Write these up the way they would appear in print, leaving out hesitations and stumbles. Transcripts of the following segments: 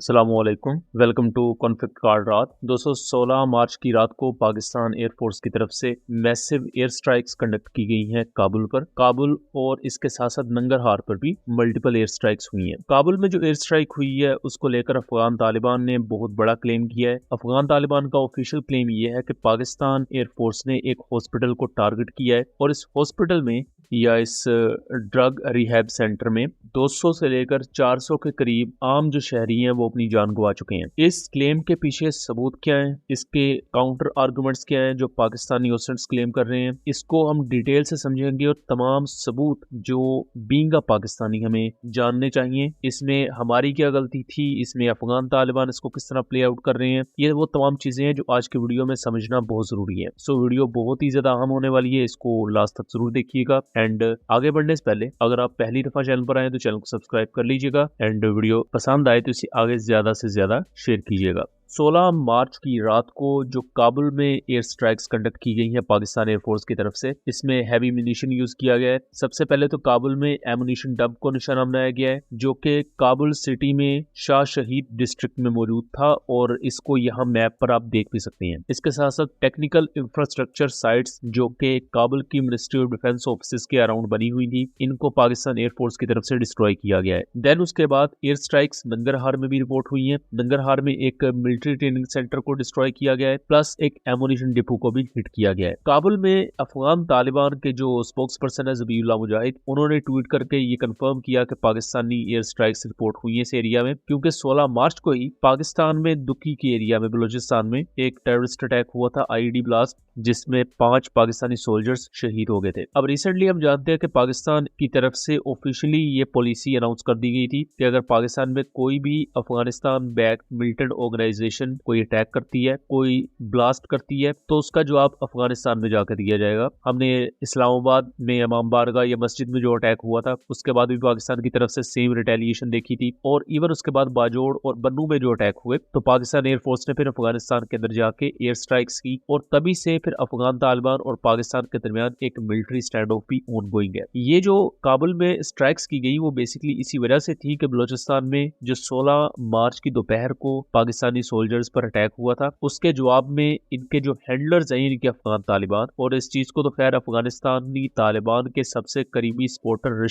अस्सलामुअलैकुम, welcome to conflict card रात। दोस्तों 16 मार्च की रात को पाकिस्तान एयरफोर्स की तरफ से मैसिव एयर स्ट्राइक्स कंडक्ट की गई हैं काबुल पर। काबुल और इसके साथ साथ नंगरहार पर भी मल्टीपल एयर स्ट्राइक्स हुई हैं। काबुल में जो एयर स्ट्राइक हुई है उसको लेकर अफगान तालिबान ने बहुत बड़ा क्लेम किया है। अफगान तालिबान का ऑफिशियल क्लेम ये है कि पाकिस्तान एयरफोर्स ने एक हॉस्पिटल को टारगेट किया है और इस हॉस्पिटल में या इस ड्रग रिहैब सेंटर में 200 से लेकर 400 के करीब आम जो शहरी हैं वो अपनी जान गंवा चुके हैं। इस क्लेम के पीछे सबूत क्या हैं, इसके काउंटर आर्गुमेंट्स क्या हैं जो पाकिस्तानी ओसेंट्स क्लेम कर रहे हैं, इसको हम डिटेल से समझेंगे और तमाम सबूत जो बीइंग अ पाकिस्तानी हमें जानने चाहिए। इसमें हमारी क्या गलती थी, इसमें अफगान तालिबान इसको किस तरह प्ले आउट कर रहे हैं, ये वो तमाम चीजें हैं जो आज के वीडियो में समझना बहुत जरूरी है। सो वीडियो बहुत ही ज्यादा अहम होने वाली है, इसको लास्ट तक जरूर देखिएगा। एंड आगे बढ़ने से पहले अगर आप पहली दफा चैनल पर आए तो चैनल को सब्सक्राइब कर लीजिएगा एंड वीडियो पसंद आए तो इसे आगे ज्यादा से ज्यादा शेयर कीजिएगा। 16 मार्च की रात को जो काबुल में एयर स्ट्राइक्स कंडक्ट की गई है पाकिस्तान एयरफोर्स की तरफ से, इसमें हैवी म्यूनिशन यूज किया गया है। सबसे पहले तो काबुल में एमुनिशन डंप को निशाना बनाया गया है जो कि काबुल सिटी में शाह शहीद डिस्ट्रिक्ट में मौजूद था और इसको यहाँ मैप पर आप देख भी सकते हैं। इसके साथ साथ टेक्निकल इंफ्रास्ट्रक्चर साइट्स जो कि काबुल की मिनिस्ट्री ऑफ डिफेंस ऑफिस के अराउंड बनी हुई थी, इनको पाकिस्तान एयरफोर्स की तरफ से डिस्ट्रॉय किया गया है। देन उसके बाद एयर स्ट्राइक्स नंगरहार में भी रिपोर्ट हुई है। नंगरहार में एक ट्रेनिंग सेंटर को डिस्ट्रॉय किया गया है, प्लस एक एमुनिशन डिपो को भी हिट किया गया है। काबुल में अफगान तालिबान के जो स्पोक्स पर्सन है ज़बीहुल्लाह मुजाहिद, उन्होंने ट्वीट करके ये कंफर्म किया कि पाकिस्तानी एयर स्ट्राइक्स रिपोर्ट हुई है इस एरिया में, क्योंकि 16 मार्च को ही पाकिस्तान में दुकी के एरिया में बलूचिस्तान में एक टेररिस्ट अटैक हुआ था, आईईडी ब्लास्ट, जिसमें 5 पाकिस्तानी सोल्जर्स शहीद हो गए थे। अब रिसेंटली हम जानते हैं कि पाकिस्तान की तरफ से ऑफिशियली ये पॉलिसी अनाउंस कर दी गई थी कि अगर पाकिस्तान में कोई भी अफगानिस्तान बैक मिलिटेंट ऑर्गेनाइजेशन कोई अटैक करती है, कोई ब्लास्ट करती है, तो उसका जवाब अफगानिस्तान में जाकर दिया जाएगा। हमने इस्लामाबाद में इमाम बारगाह या मस्जिद में जो अटैक हुआ था उसके बाद भी पाकिस्तान की तरफ से सेम रिटेलिएशन देखी थी, और इवन उसके बाद बाजोड़ और बन्नू में जो अटैक हुए तो पाकिस्तान एयरफोर्स ने फिर अफगानिस्तान के अंदर जाके एयर स्ट्राइक्स की, और तभी से फिर अफगान तालिबान और पाकिस्तान के दरमियान एक मिलिट्री स्टैंड ऑफ भी ऑन गोइंग है। ये जो काबुल में स्ट्राइक्स की गई वो बेसिकली इसी वजह से थी कि बलूचिस्तान में जो 16 मार्च की दोपहर को पाकिस्तानी सोल्जर्स पर अटैक हुआ था, उसके जवाब में इनके जो हैंडलर्स हैं इनके अफगान तालिबान, और इस चीज को तो खैर अफगानिस्तानी तालिबान के सबसे करीबी सपोर्टर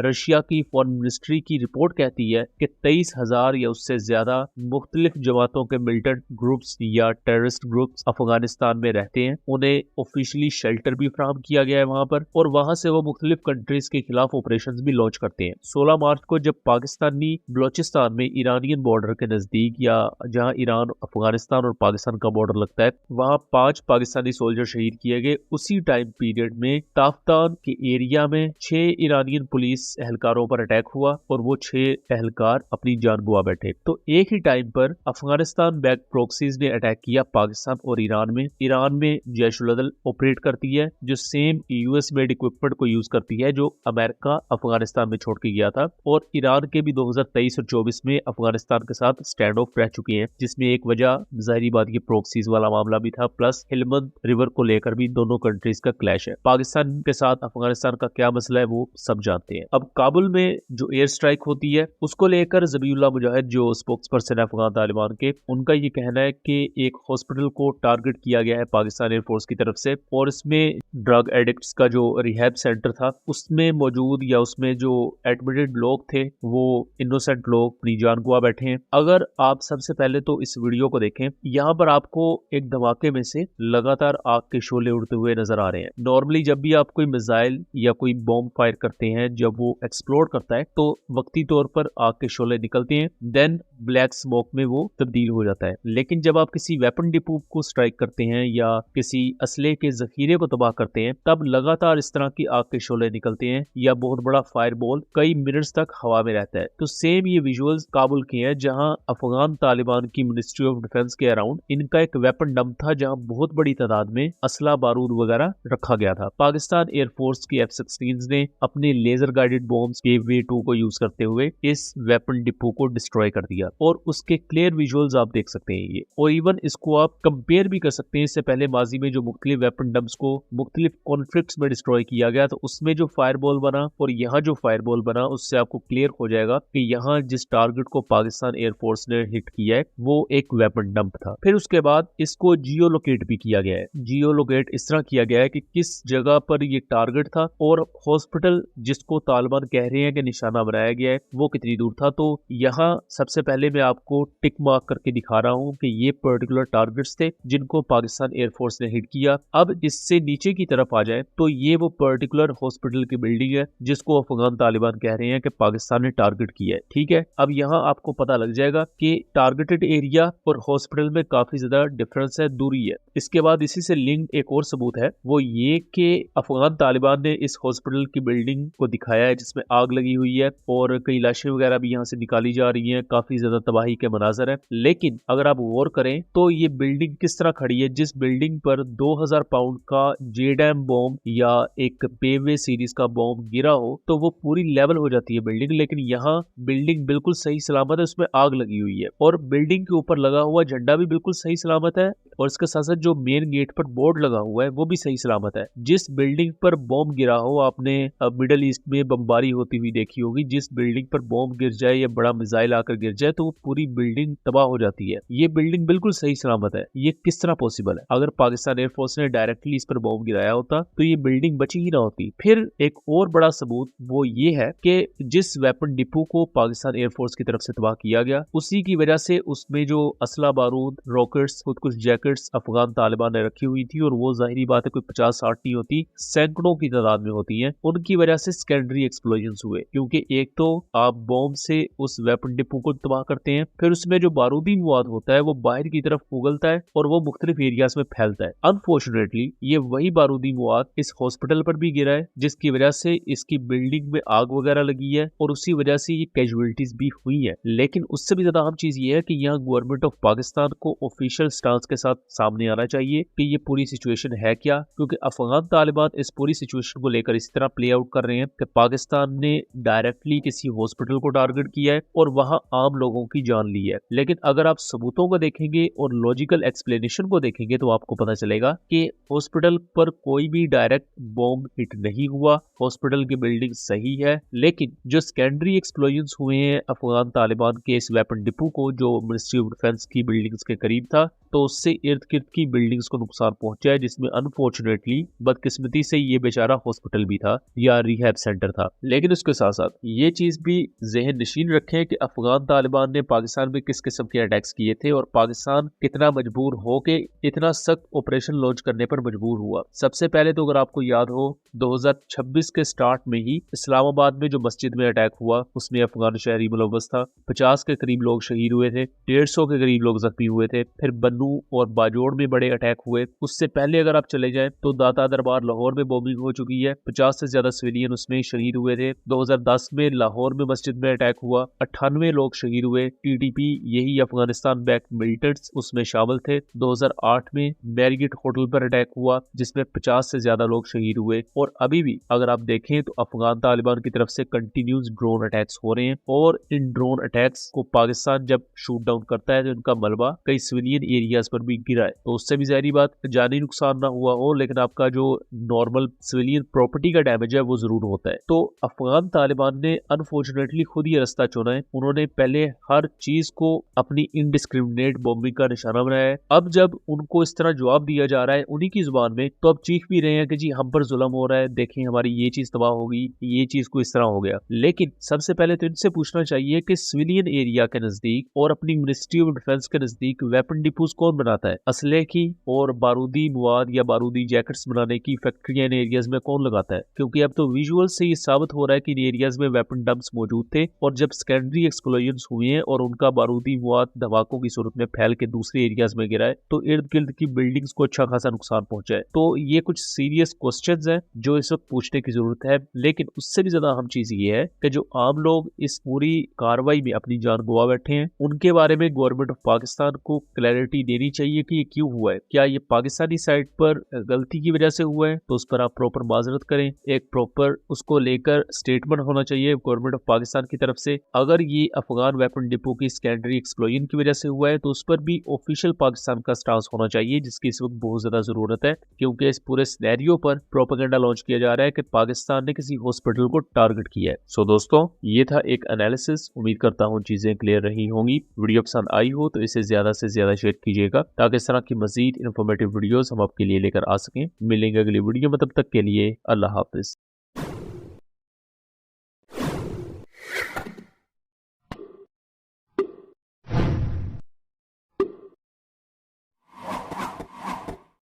रशिया की फॉरेन मिनिस्ट्री की रिपोर्ट कहती है कि 23,000 या उससे ज्यादा मुख्तलिफ जमातों के मिलिटेंट ग्रुप्स या टेररिस्ट ग्रुप्स अफगानिस्तान में रहते हैं। उन्हें ऑफिशियली शेल्टर भी फराहम किया गया है वहां पर, और वहां से वो मुख्तलिफ कंट्रीज के खिलाफ ऑपरेशंस भी लॉन्च करते हैं। 16 मार्च को जब पाकिस्तानी बलोचिस्तान में ईरानियन बॉर्डर के नजदीक, या जहां ईरान अफगानिस्तान और पाकिस्तान का बॉर्डर लगता है, वहां 5 पाकिस्तानी सोल्जर शहीद किए गए। उसी टाइम पीरियड में ताफ्तान के एरिया में 6 ईरानियन पुलिस एहलकारों पर अटैक हुआ और वो 6 एहलकार अपनी जान गंवा बैठे। तो एक ही टाइम पर अफगानिस्तान बैक प्रॉक्सीज ने अटैक किया पाकिस्तान और ईरान में। ईरान में जैश-उल-अदल ऑपरेट करती है जो सेम यूएस मेड इक्विपमेंट को यूज करती है जो अमेरिका अफगानिस्तान में छोड़ के गया था, और ईरान के भी 2023 और 24 में अफगानिस्तान के साथ स्टैंड ऑफ रह चुके हैं, जिसमें एक वजह जाहिर बात ये प्रॉक्सीज वाला मामला भी था, प्लस हेलमंद रिवर को लेकर भी दोनों कंट्रीज का क्लैश है। पाकिस्तान के साथ अफगानिस्तान का क्या मसला है वो सब जानते हैं। अब काबुल में जो एयर स्ट्राइक होती है उसको लेकर ज़बीहुल्लाह मुजाहिद जो स्पोक्स पर्सन है अफगान तालिबान के, उनका ये कहना है कि एक हॉस्पिटल को टारगेट किया गया है पाकिस्तान एयरफोर्स की तरफ से, और इसमें ड्रग एडिक्ट्स का जो रिहैब सेंटर था उसमें मौजूद या उसमें जो एडमिटेड लोग थे वो इनोसेंट लोग अपनी जान गंवा बैठे हैं। अगर आप सबसे पहले तो इस वीडियो को देखें, यहाँ पर आपको एक धमाके में से लगातार आग के शोले उड़ते हुए नजर आ रहे हैं। नॉर्मली जब भी आप कोई मिसाइल या कोई बॉम्ब फायर करते हैं, जब वो एक्सप्लोड करता है तो वक्ती तौर पर आग के शोले निकलते हैं, देन ब्लैक स्मोक में वो तब्दील हो जाता है। लेकिन जब आप किसी वेपन डिपो को स्ट्राइक करते हैं या किसी असले के जखीरे को तबाह करते हैं, तब लगातार इस तरह की आग के शोले निकलते हैं या बहुत बड़ा फायर बॉल कई मिनट्स तक हवा में रहता है। तो सेम ये विजुअल्स काबुल के हैं जहां अफगान तालिबान की मिनिस्ट्री ऑफ डिफेंस के अराउंड इनका एक वेपन डंप था जहां बहुत बड़ी तादाद में असला बारूद वगैरह रखा गया था। पाकिस्तान एयरफोर्स की F-16 ने अपने लेजर गाइडेड बॉम्ब्स KV-2 को यूज करते हुए इस वेपन डिपो को डिस्ट्रॉय कर दिया और उसके क्लियर विजुअल्स आप देख सकते हैं ये, और इवन इसको आप कंपेयर भी कर सकते हैं। इससे पहले माजी में जो मुख्तलिफ वेपन डंप्स को मुख्तलिफ कॉन्फ्लिक्ट्स में डिस्ट्रॉय किया गया तो उसमें जो फायरबॉल बना और यहाँ जो फायरबॉल बना उससे आपको क्लियर हो जाएगा कि यहाँ जिस टारगेट को पाकिस्तान एयरफोर्स ने हिट किया है वो एक वेपन डंप था। फिर उसके बाद इसको जियो लोकेट भी किया गया है। जियो लोकेट इस तरह किया गया है कि किस जगह पर ये टारगेट था और हॉस्पिटल जिसको तालिबान कह रहे हैं कि निशाना बनाया गया है वो कितनी दूर था। तो यहाँ सबसे पहले मैं आपको टिक मार्क करके दिखा रहा हूँ कि ये पर्टिकुलर टारगेट्स थे जिनको पाकिस्तान एयरफोर्स ने हिट किया। अब इससे नीचे की तरफ आ जाए तो ये वो पर्टिकुलर हॉस्पिटल की बिल्डिंग है जिसको अफगान तालिबान कह रहे हैं कि पाकिस्तान ने टारगेट किया है। ठीक है, अब यहाँ आपको पता लग जाएगा कि टारगेटेड एरिया और हॉस्पिटल में काफी ज्यादा डिफरेंस है, दूरी है। इसके बाद इसी से लिंक्ड एक और सबूत है, वो ये कि अफगान तालिबान ने इस हॉस्पिटल की बिल्डिंग को दिखाया है जिसमें आग लगी हुई है और कई लाशें वगैरह भी यहाँ से निकाली जा रही हैं, काफी ज्यादा तबाही के मनाजर है। लेकिन अगर आप गौर करें तो ये बिल्डिंग किस तरह खड़ी है, जिस बिल्डिंग पर 2000 पाउंड का JDAM बॉम्ब या एक पेवे सीरीज का बॉम्ब गिरा हो तो वो पूरी लेवल हो जाती है बिल्डिंग, लेकिन यहाँ बिल्डिंग बिल्कुल सही सलामत है, उसमें आग लगी हुई है और बिल्डिंग के ऊपर लगा हुआ झंडा भी बिल्कुल सही सलामत है और इसके साथ साथ जो मेन गेट पर बोर्ड लगा हुआ है वो भी सही सलामत है। जिस बिल्डिंग पर बॉम्ब गिरा हो, आपने मिडल ईस्ट में बमबारी होती हुई देखी होगी, जिस बिल्डिंग पर बॉम्ब गिर जाए या बड़ा मिसाइल आकर गिर जाए तो वो पूरी बिल्डिंग तबाह हो जाती है। ये बिल्डिंग बिल्कुल सही सलामत है। ये किस तरह पॉसिबल है? अगर पाकिस्तान एयरफोर्स ने डायरेक्टली इस पर बॉम्ब गिराया होता तो ये बिल्डिंग बची ही ना होती। फिर एक और बड़ा सबूत वो ये है कि जिस वेपन डिपो को पाकिस्तान एयरफोर्स की तरफ से तबाह किया गया उसी की वजह से उसमें जो असला बारूद, रॉकेट्स, खुद कुछ जैकेट्स अफगान तालिबान ने रखी हुई थी और वो जाहिरी बात है कोई 50-60 नहीं होती, सैकड़ों की तादाद में होती हैं। उनकी वजह से सेकेंडरी एक्सप्लोजन्स हुए, क्योंकि एक तो आप बॉम्ब से उस वेपन डिपो को तबाह करते हैं, फिर उसमें जो बारूदी मवाद होता है वो बाहर की तरफ उगलता है और वो मुख्तलिफ एरियाज में फैलता है। अनफॉर्चुनेटली ये वही बारूदी मवाद इस हॉस्पिटल पर भी गिरा है जिसकी वजह से इसकी बिल्डिंग में आग वगैरह लगी है और उसी वजह से ये कैजुअलिटीज भी हुई है। लेकिन उससे भी ज्यादा अहम चीज ये है कि यहाँ गवर्नमेंट ऑफ पाकिस्तान को ऑफिशियल स्टांस के साथ सामने आना चाहिए कि ये पूरी सिचुएशन है क्या, क्योंकि अफगान तालिबान इस पूरी सिचुएशन को लेकर इस तरह प्ले आउट कर रहे हैं कि पाकिस्तान ने डायरेक्टली किसी हॉस्पिटल को टारगेट किया है और वहां आम लोगों की जान ली है। लेकिन अगर आप सबूतों को देखेंगे और लॉजिकल एक्सप्लेनेशन को देखेंगे तो आपको पता चलेगा कि हॉस्पिटल पर कोई भी डायरेक्ट बॉम्ब हिट नहीं हुआ, हॉस्पिटल की बिल्डिंग सही है। लेकिन जो सेकेंडरी एक्सप्लोजन्स हुए हैं अफगान तालिबान के इस वेपन डिपो को जो मिनिस्ट्री ऑफ डिफेंस की बिल्डिंग्स के करीब था, तो उससे इर्द गिर्द की बिल्डिंग्स को नुकसान पहुंचा है, जिसमें अनफॉर्चुनेटली बदकिस्मती से ये बेचारा हॉस्पिटल भी था या रिहैब सेंटर था। लेकिन उसके साथ साथ ये चीज भी जहन नशीन रखें कि अफगान तालिबान ने पाकिस्तान में किस किस्म के अटैक्स किए थे और पाकिस्तान कितना मजबूर हो के इतना सख्त ऑपरेशन लॉन्च करने पर मजबूर हुआ। सबसे पहले तो अगर आपको याद हो 2026 के स्टार्ट में ही इस्लामाबाद में जो मस्जिद में अटैक हुआ उसमें अफगान शहरी मुलव्वस था, 50 के करीब लोग शहीद हुए थे, 150 के करीब लोग जख्मी हुए थे। फिर बन्नू और बाजोड़ में बड़े अटैक हुए। उससे पहले अगर आप चले जाएं तो दाता दरबार लाहौर में बॉम्बिंग हो चुकी है, 50 से ज्यादा सिविलियन उसमें शहीद हुए थे। 2010 में लाहौर में मस्जिद में अटैक हुआ, 98 लोग शहीद हुए। TTP यही अफगानिस्तान बैक मिलिटेंट्स उसमें शामिल थे। 2008 में मैरिगेट होटल पर अटैक हुआ जिसमें 50 से ज्यादा लोग शहीद हुए। और अभी भी अगर आप देखें तो अफगान तालिबान की तरफ से कंटिन्यूस ड्रोन अटैक्स हो रहे हैं और इन ड्रोन अटैक्स को पाकिस्तान जब शूट डाउन करता है तो इनका मलबा कई सिविलियन एरियाज पर भी गिरा है। तो उससे भी जाहिर बात जानी नुकसान ना हुआ हो, लेकिन आपका जो नॉर्मल सिविलियन प्रॉपर्टी का डैमेज है वो जरूर होता है। तो अफगान तालिबान ने अनफॉर्चुनेटली खुद ही रास्ता चुना है। उन्होंने पहले हर चीज को अपनी इनडिस्क्रिमिनेट बॉम्बिंग का निशाना बनाया है। अब जब उनको इस तरह जवाब दिया जा रहा है उन्हीं की जुबान में, तो अब चीख भी रहे हैं कि जी हम पर जुल्म हो रहा है, देखें हमारी ये चीज तबाह होगी, ये चीज को इस तरह हो गया। लेकिन सबसे पहले तो इनसे पूछना चाहिए कि सिविलियन एरिया के नजदीक और अपनी मिनिस्ट्री ऑफ डिफेंस के नजदीक वेपन डिपोज कौन बनाता है? असले की और बारूदी मवाद या बारूदी जैकेट्स बनाने की फैक्ट्रियां इन एरियाज में कौन लगाता है? क्योंकि अब तो विजुअल से ये साबित हो रहा है कि इन एरियाज में वेपन डंप्स मौजूद थे और जब सेकेंडरी एक्सप्लोजन्स हुए हैं और उनका बारूदी मवाद धमाकों की सूरत में फैल के दूसरे एरियाज में गिरा है तो इर्द गिर्द की बिल्डिंग्स को अच्छा खासा नुकसान पहुंचा है। तो ये कुछ सीरियस क्वेश्चंस हैं जो इस वक्त पूछने की जरूरत है। लेकिन उससे भी ज्यादा अहम चीज ये है कि जो आम लोग इस पूरी कार्रवाई में अपनी जान गवा बैठे हैं उनके बारे में गवर्नमेंट ऑफ पाकिस्तान को क्लैरिटी देनी चाहिए कि ये क्यों हुआ है। क्या ये पाकिस्तानी साइड पर गलती की वजह से हुआ है, तो उस पर आप प्रॉपर माजरत करें, एक प्रॉपर उसको लेकर स्टेटमेंट होना चाहिए गवर्नमेंट ऑफ पाकिस्तान की तरफ से। अगर ये अफगान वेपन डिपो की सेकेंडरी एक्सप्लोजन की वजह से हुआ है तो उस पर भी ऑफिशियल पाकिस्तान का स्टांस होना चाहिए, जिसकी इस वक्त बहुत ज्यादा जरूरत है, क्योंकि इस पूरे सिनेरियो पर प्रोपेगेंडा लॉन्च किया जा रहा है कि पाकिस्तान ने किसी हॉस्पिटल को टारगेट किया है। सो दोस्तों, ये था एक एनालिसिस। उम्मीद करता हूँ चीजें क्लियर रही होंगी। वीडियो पसंद आई हो तो इसे ज्यादा से ज्यादा शेयर कीजिएगा, ताकि इस तरह की मजीद इन्फॉर्मेटिव वीडियोस हम आपके लिए लेकर आ सकें। मिलेंगे अगली वीडियो में, तब तक के लिए अल्लाह हाफिज।